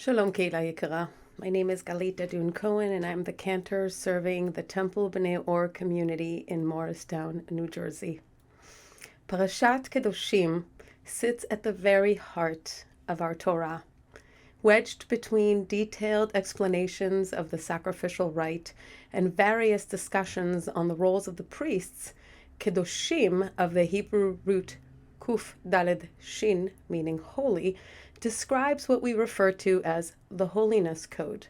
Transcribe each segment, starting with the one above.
Shalom Kehila Yikara. My name is Galit Dadoun-Cohen and I'm the Cantor serving the Temple B'nai Or community in Morristown, New Jersey. Parashat Kdoshim sits at the very heart of our Torah. Wedged between detailed explanations of the sacrificial rite and various discussions on the roles of the priests, Kdoshim, of the Hebrew root Kuf Daled Shin, meaning holy, describes what we refer to as the holiness code.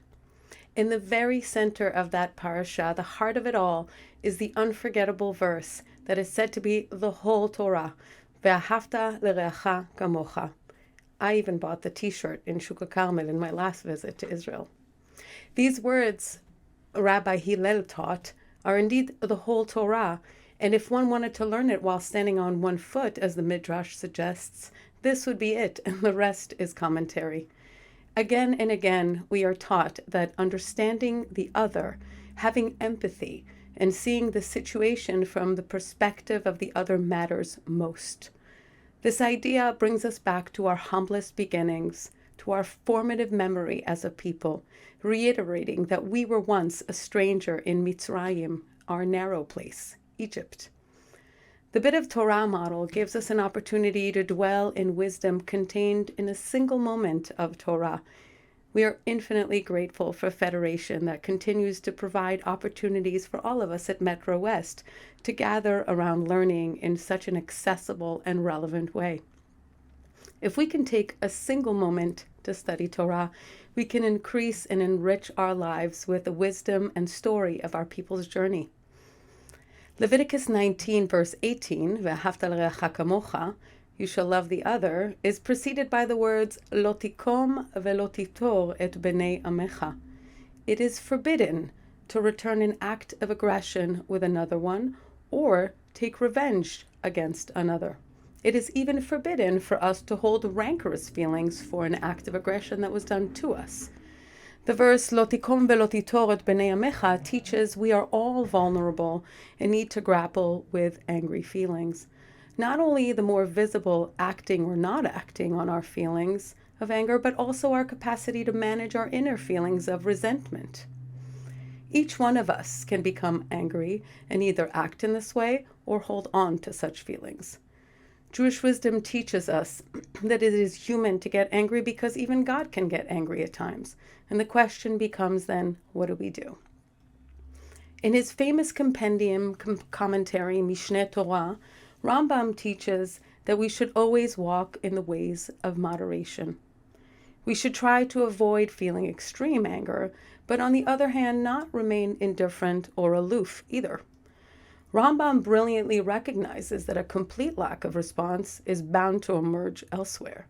In the very center of that parasha, the heart of it all, is the unforgettable verse that is said to be the whole Torah, Ve'ahavta l'reacha kamocha. I even bought the t-shirt in Shuk Carmel in my last visit to Israel. These words, Rabbi Hillel taught, are indeed the whole Torah, and if one wanted to learn it while standing on one foot, as the Midrash suggests, this would be it, and the rest is commentary. Again and again, we are taught that understanding the other, having empathy, and seeing the situation from the perspective of the other matters most. This idea brings us back to our humblest beginnings, to our formative memory as a people, reiterating that we were once a stranger in Mitzrayim, our narrow place, Egypt. The bit of Torah model gives us an opportunity to dwell in wisdom contained in a single moment of Torah. We are infinitely grateful for Federation that continues to provide opportunities for all of us at Metrowest to gather around learning in such an accessible and relevant way. If we can take a single moment to study Torah, we can increase and enrich our lives with the wisdom and story of our people's journey. Leviticus 19, verse 18, Ve'ahavta l'reacha kamocha, you shall love the other, is preceded by the words, Lo tikom ve'lo titor et b'nei amecha. It is forbidden to return an act of aggression with another one, or take revenge against another. It is even forbidden for us to hold rancorous feelings for an act of aggression that was done to us. The verse, Lo tikom ve'lo titor et b'nei amecha, teaches we are all vulnerable and need to grapple with angry feelings. Not only the more visible acting or not acting on our feelings of anger, but also our capacity to manage our inner feelings of resentment. Each one of us can become angry and either act in this way or hold on to such feelings. Jewish wisdom teaches us that it is human to get angry because even God can get angry at times. And the question becomes then, what do we do? In his famous compendium commentary, Mishneh Torah, Rambam teaches that we should always walk in the ways of moderation. We should try to avoid feeling extreme anger, but on the other hand, not remain indifferent or aloof either. Rambam brilliantly recognizes that a complete lack of response is bound to emerge elsewhere.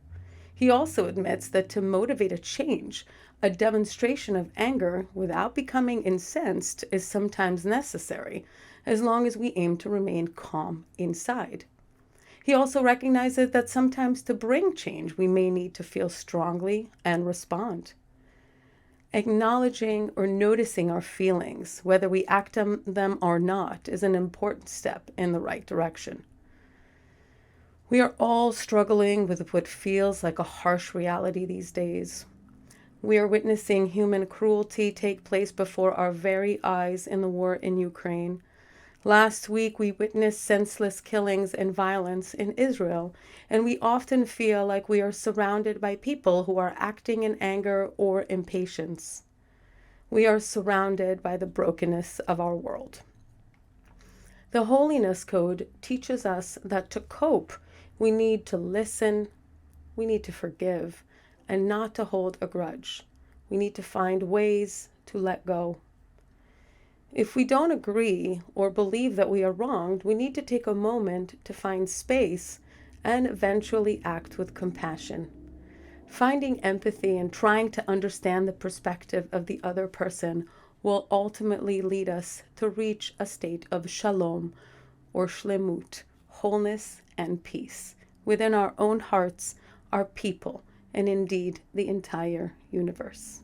He also admits that to motivate a change, a demonstration of anger without becoming incensed is sometimes necessary, as long as we aim to remain calm inside. He also recognizes that sometimes to bring change, we may need to feel strongly and respond. Acknowledging or noticing our feelings, whether we act on them or not, is an important step in the right direction. We are all struggling with what feels like a harsh reality these days. We are witnessing human cruelty take place before our very eyes in the war in Ukraine. Last week, we witnessed senseless killings and violence in Israel, and we often feel like we are surrounded by people who are acting in anger or impatience. We are surrounded by the brokenness of our world. The Holiness Code teaches us that to cope, we need to listen, we need to forgive, and not to hold a grudge. We need to find ways to let go. If we don't agree or believe that we are wronged, we need to take a moment to find space and eventually act with compassion. Finding empathy and trying to understand the perspective of the other person will ultimately lead us to reach a state of shalom or shlemut, wholeness and peace within our own hearts, our people, and indeed the entire universe.